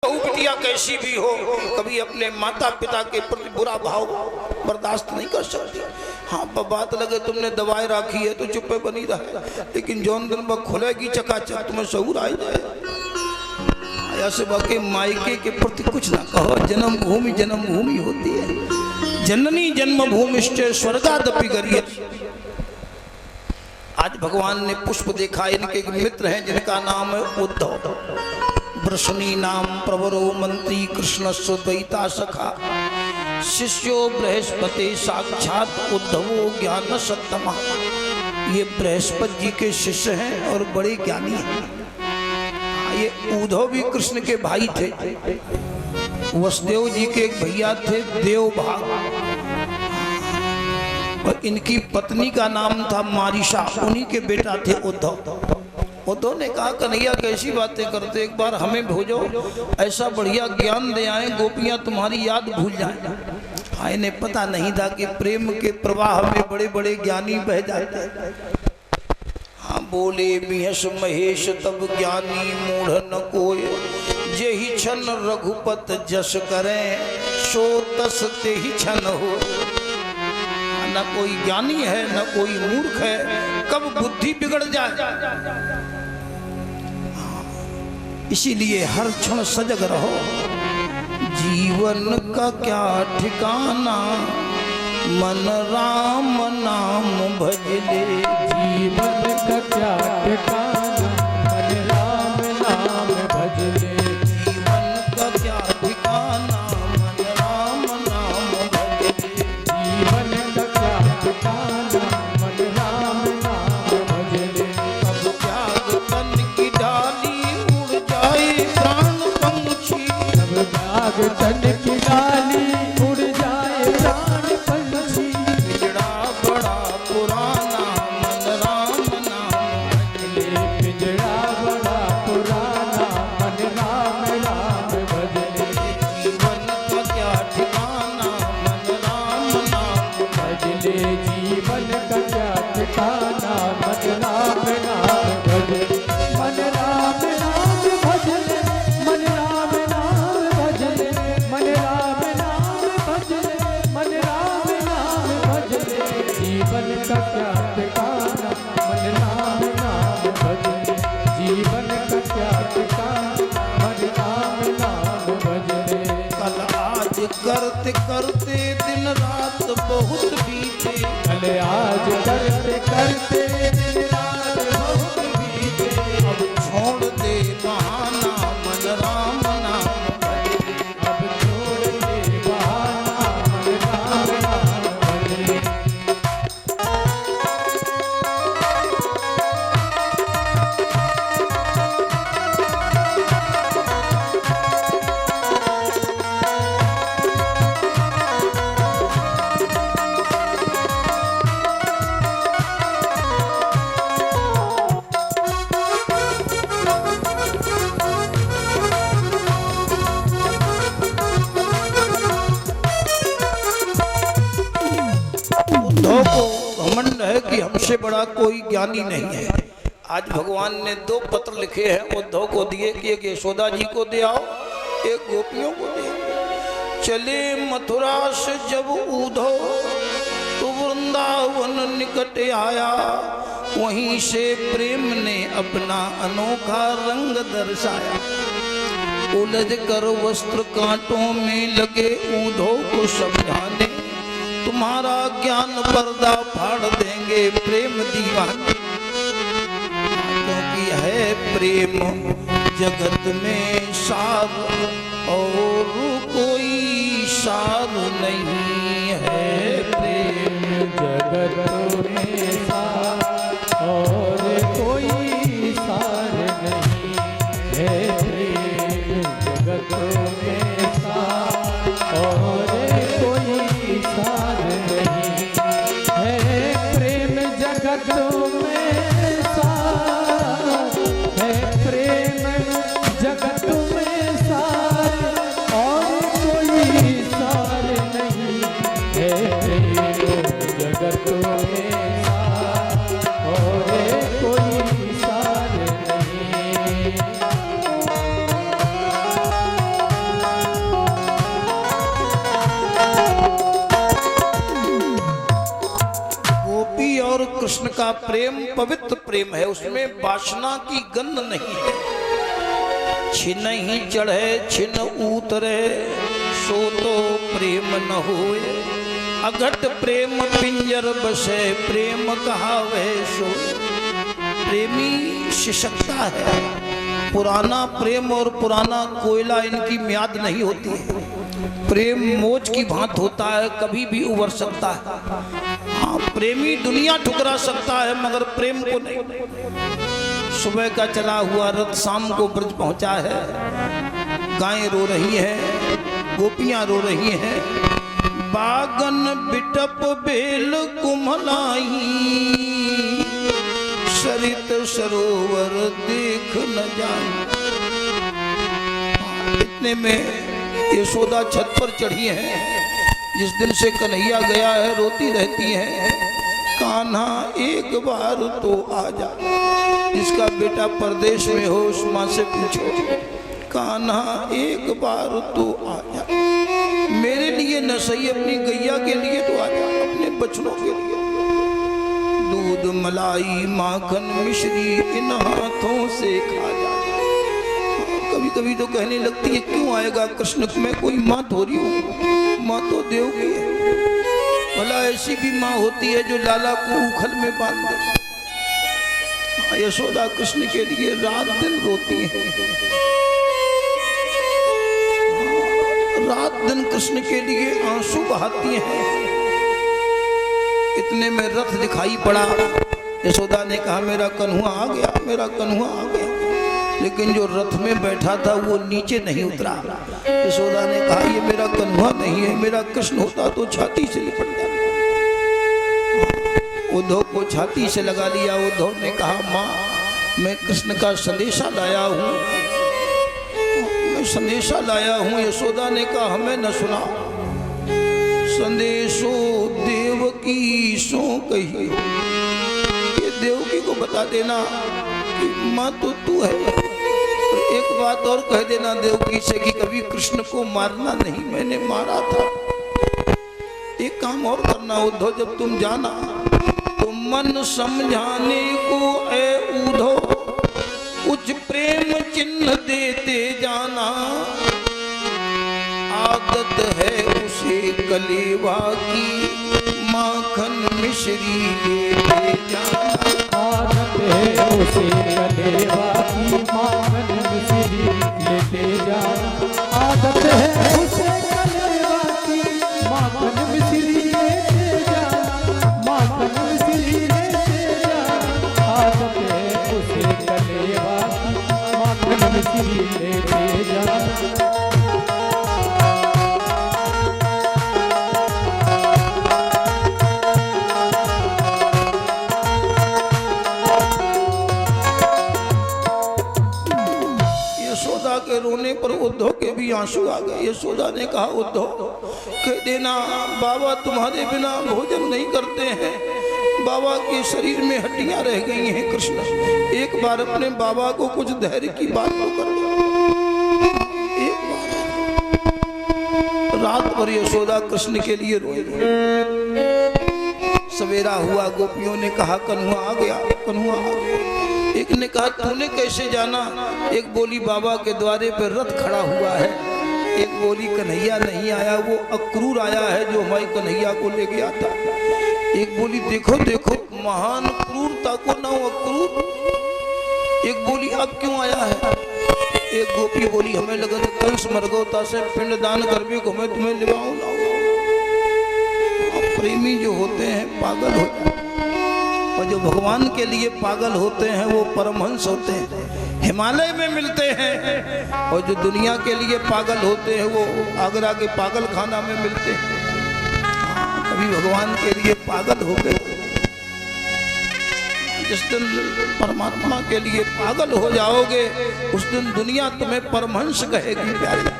बहू बिटिया कैसी भी हो कभी अपने माता पिता के प्रति बुरा भाव बर्दाश्त नहीं कर सकती। हाँ बात लगे तुमने दवाई रखी है तो चुप्पे बनी रहे, लेकिन जौन दिन वह खुलेगी चकाचक तुम्हें शऊर आ जाए। ऐसे बाकी मायके के प्रति कुछ ना कहो। जन्मभूमि होती है, जननी जन्मभूमिश्च स्वर्गादपि गरीयसी। आज भगवान ने पुष्प देखा, इनके एक मित्र हैं जिनका नाम है उद्धव। वृषणी नाम प्रवरो मंत्री कृष्णस्य द्वैता सखा, शिष्यो बृहस्पति साक्षात उद्धवो ज्ञान सत्तमा। ये बृहस्पति जी के शिष्य हैं और बड़े ज्ञानी हैं। ये उद्धव भी कृष्ण के भाई थे। वसुदेव जी के एक भैया थे देवभाग, और इनकी पत्नी का नाम था मारिशा, उन्हीं के बेटा थे उद्धव। उद्धव ने कहा कन्हैया कैसी बातें करते, एक बार हमें भेजो, ऐसा बढ़िया ज्ञान दे आए गोपियां तुम्हारी याद भूल जाए। हाँ इन्हें पता नहीं था कि प्रेम के प्रवाह में बड़े बड़े ज्ञानी बह जाते हैं। हाँ बोले मिहस महेश तब ज्ञानी मूढ़ न कोय, जेहि छन रघुपत जस करें सो तस तेहि छन हो। न कोई ज्ञानी है न कोई मूर्ख है, कब बुद्धि बिगड़ जाए। इसीलिए हर क्षण सजग रहो। जीवन का क्या ठिकाना, मन राम नाम भज ले। जीवन का क्या ठिकाना, मन राम नाम भज ले। जीवन का क्या ठिकाना, मन राम नाम भज ले। जीवन का क्या ठिकाना, मन राम नाम भज ले। अब त्याग तन की डाली उड़ जाए प्राण पंछी। अब त्याग तन की डाली उड़ जाए प्राण पंछी। पिंजड़ा बड़ा पुराना, मन राम नाम भज ले। पिंजड़ा बड़ा पुराना, मन राम नाम भज ले। जीवन का क्या ठिकाना, मन राम नाम भज ले। जीवन का क्या ठिकाना, मन राम नाम भज ले। मन राम नाम भज ले, मन राम नाम भज ले। मन राम नाम भज ले, मन राम नाम भज ले। जीवन का क्या ठिकाना, मन राम नाम भज ले। जीवन का क्या ठिकाना, मन राम नाम भज ले। कल आज करते करते दिन रात बहुत बीते। कल आज करते करते दिन रात बहुत बीते। अब छोड़ दे बहाना, मन राम नाम भज ले। अब छोड़ दे बहाना, मन राम नाम भज ले। उद्धव को घमंड है कि हमसे बड़ा कोई ज्ञानी नहीं है। आज भगवान ने 2 पत्र लिखे हैं उद्धव को दिए कि एक यशोदा जी को दे आओ, एक गोपियों को दे। चले मथुरा से जब उद्धव तो वृंदावन निकट आया, वहीं से प्रेम ने अपना अनोखा रंग दर्शाया। उलझ कर वस्त्र कांटों में लगे उद्धव को समझाने, तुम्हारा ज्ञान पर्दा फाड़ देंगे प्रेम दीवाने। क्योंकि है प्रेम जगत में सार और कोई सार नहीं है। प्रेम जगत में सार और कोई सार नहीं है। प्रेम जगत में सार और कोई सार नहीं है। प्रेम जगत में सार है। प्रेम जगत में सार और कोई सार नहीं है। प्रेम जगत में सार और कोई सार नहीं। का प्रेम पवित्र प्रेम है, उसमें वासना की गंध नहीं है। छिन ही चढ़े छिन उतरे सो तो प्रेम न होए, अघट प्रेम पिंजर बसे प्रेम कहावे सो। प्रेमी सिसकता है, पुराना प्रेम और पुराना कोयला इनकी म्याद नहीं होती है। प्रेम मोच की भांत होता है, कभी भी उबर सकता है। हाँ, प्रेमी दुनिया ठुकरा सकता है मगर प्रेम को नहीं। सुबह का चला हुआ रथ शाम को ब्रज पहुंचा है। गायें रो रही हैं, गोपियां रो रही हैं। बागन बिटप बेल कुमलाई, सरित सरोवर देख न जाए। इतने में यशोदा छत पर चढ़ी है। जिस दिन से कन्हैया गया है रोती रहती है, कान्हा एक बार तो आ जा। जिसका बेटा परदेश में हो उस माँ से पूछो, कान्हा एक बार तो आ जा। मेरे लिए न सही अपनी गैया के लिए तो आ जा, अपने बच्चों के लिए। दूध मलाई माखन मिश्री इन हाथों से खा जा। कभी कभी तो कहने लगती है क्यों आएगा कृष्ण, मैं कोई माँ थोड़ी हूँ, माँ तो देव की है। भला ऐसी भी माँ होती है जो लाला को उखल में बांध दे। यशोदा कृष्ण के लिए रात दिन रोती है, रात दिन कृष्ण के लिए आंसू बहाती हैं। इतने में रथ दिखाई पड़ा। यशोदा ने कहा मेरा कन्हुआ आ गया, मेरा कन्हुआ आ गया। लेकिन जो रथ में बैठा था वो नीचे नहीं उतरा। यशोदा ने कहा ये मेरा कन्हुआ नहीं है, मेरा कृष्ण होता तो छाती से लिपट जाता। उद्धव को छाती से लगा लिया। उद्धव ने कहा माँ मैं कृष्ण का संदेशा लाया हूँ, मैं संदेशा लाया हूँ। यशोदा ने कहा हमें न सुना। संदेशो देवकी सो कही, ये देवकी को बता देना कि माँ तो तू है। एक बात और कह देना देवकी से कि कभी कृष्ण को मारना नहीं, मैंने मारा था। एक काम और करना उद्धव, जब तुम जाना तो मन समझाने को ए उद्धव कुछ प्रेम चिन्ह देते जाना। आदत है उसे कलेवा की माखन मिश्री लेते जाना। आदत है उसे कलेवा की माखन मिश्री लेते जाना। आदत है उसे कलेवा की माखन मिश्री लेते जाना। माखन मिश्री लेते जाना। आदत है उसे कलेवा की माखन मिश्री लेते जाना। रोने पर उद्धव के भी आंसू आ गए। यशोदा ने कहा उद्धव कह देना बाबा तुम्हारे बिना भोजन नहीं करते हैं, बाबा के शरीर में हड्डियां रह गई हैं। कृष्ण एक बार अपने बाबा को कुछ धैर्य की बात तो कर दो। एक बार रात भर यशोदा कृष्ण के लिए रोई। सवेरा हुआ, गोपियों ने कहा कन्हुआ आ गया, कन्हुआ आ गया। एक ने कहा तूने कैसे जाना? एक बोली बाबा के द्वारे पर रथ खड़ा हुआ है। एक बोली कन्हैया नहीं आया, वो अक्रूर आया है जो हमारी कन्हैया को ले गया था। एक बोली देखो देखो महान क्रूरता को ना अक्रूर। एक बोली अब क्यों आया है? एक गोपी बोली हमें लगा कंस मरगोता से पिंड दान करके हमें तुम्हें लिवाऊं ना। प्रेमी जो होते हैं पागल होते हैं, और जो भगवान के लिए पागल होते हैं वो परमहंस होते हैं, हिमालय में मिलते हैं। और जो दुनिया के लिए पागल होते हैं वो आगरा के पागल खाना में मिलते हैं। कभी भगवान के लिए पागल हो गए, जिस दिन परमात्मा के लिए पागल हो जाओगे उस दिन दुनिया तुम्हें परमहंस कहेगी प्यारे।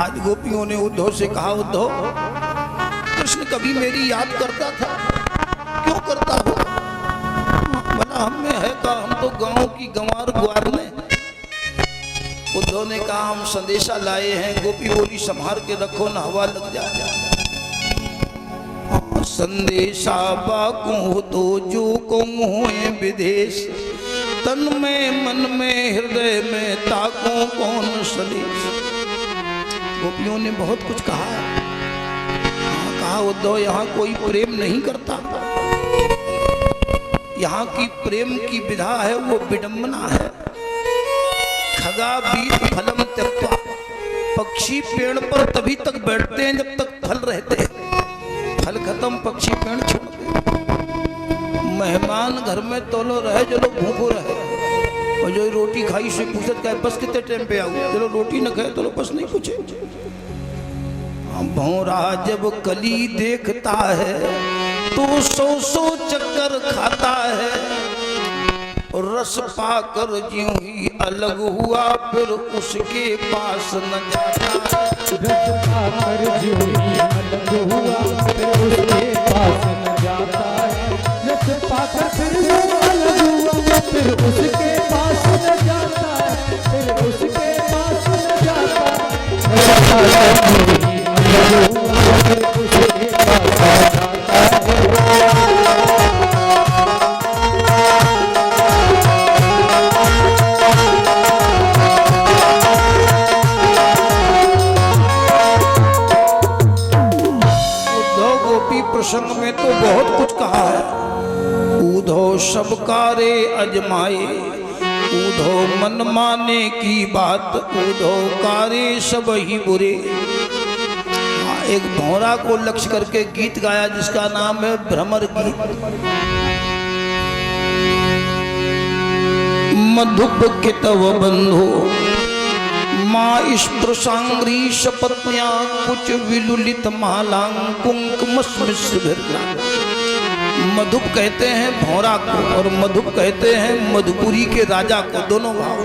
आज गोपियों ने उद्धव से कहा उद्धव कृष्ण कभी मेरी याद करता था, क्यों करता हो? भला हम में है का, हम तो गांव की गंवार ग्वार ने। उद्धव ने कहा हम संदेशा लाए हैं। गोपी बोली संभार के रखो ना हवा लग जाए। संदेशा बाकू तो जो कहूँ हुए विदेश, तन में मन में हृदय में ताकू कौन सलेश। गोपियों ने बहुत कुछ कहा है। कहा उद्धव यहाँ कोई प्रेम नहीं करता, यहाँ की प्रेम की विधा है वो विडंबना है। खगा बीत फलम त्यक्त्वा, पक्षी पेड़ पर तभी तक बैठते हैं जब तक फल रहते हैं, फल खत्म पक्षी पेड़ छोड़ दे। मेहमान घर में तोलो रहे चलो भूखो रहे, और जो रोटी खाई से पूछत का बस कितने टाइम पे आऊ, चलो रोटी न खाए तो बस नहीं पूछे। भौरा जब कली देखता है तो सौ चक्कर खाता है, रस पाकर ज्यों ही अलग हुआ फिर उसके पास न जाता है। रस पाकर ज्यों ही अलग हुआ फिर उसके पास न जाता है। रस पाकर फिर अलग हुआ फिर उसके पास न जाता है, फिर उसके पास न जाता है। रस पाकर ज्यों ही अलग हुआ फिर उसके पास न जाता है। प्रसंग में तो बहुत कुछ कहा है। ऊधो सब कारे अजमाए, ऊधो मन माने की बात, ऊधो कारे सब ही बुरे। एक भौरा को लक्ष्य करके गीत गाया जिसका नाम है भ्रमर गीत। मधुप कितव बंधो माँ स्पृशांग्री शपत्न्या कुछ विलुलित मालांग कुंकुमस्मिश्र। मधुप कहते हैं भौरा को और मधुप कहते हैं मधुपुरी के राजा को, दोनों भाव।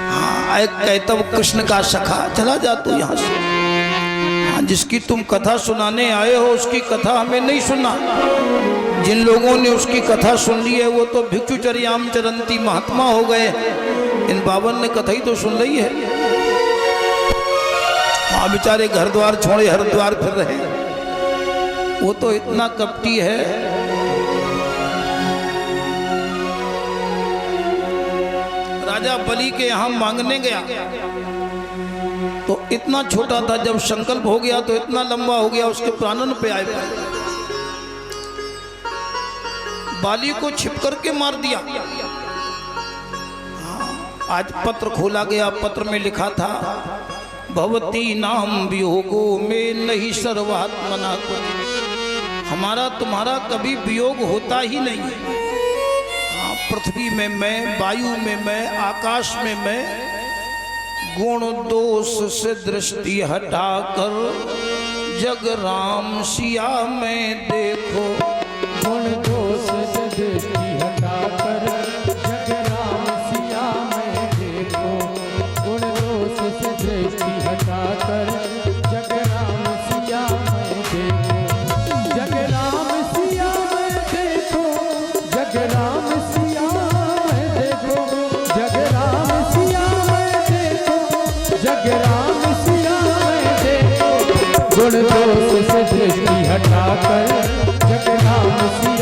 हाँ, एक कैतव कृष्ण का सखा। चला जा तू यहाँ से। हाँ, जिसकी तुम कथा सुनाने आए हो उसकी कथा हमें नहीं सुना। जिन लोगों ने उसकी कथा सुन ली है वो तो भिक्षुचर्याम चरंती महात्मा हो गए। इन बावन ने कथा ही तो सुन ली है। हाँ, बेचारे घर द्वार छोड़े हरिद्वार फिर रहे। वो तो इतना कपटी है, राजा बलि के यहाँ मांगने गया तो इतना छोटा था, जब संकल्प हो गया तो इतना लंबा हो गया उसके प्राणन पे आए पाए। बाली को छिप करके मार दिया। आज पत्र खोला गया, पत्र में लिखा था भवती नाम वियोगो में नहीं सर्वात्मना को। हमारा तुम्हारा कभी वियोग होता ही नहीं है। हाँ, पृथ्वी में मैं, वायु में मैं, आकाश में मैं, गुण दोष से दृष्टि हटाकर जग राम सिया में देखो। गुण दोष से दृष्टि हटाकर जग राम सिया में देखो। गुण दोष से दृष्टि हटाकर जग राम सिया में देखो। जग राम सिया में देखो, जग राम सिया में देखो, जग राम सिया में देखो, जग राम सिया में देखो। गुण दोष से दृष्टि हटाकर जग राम सिया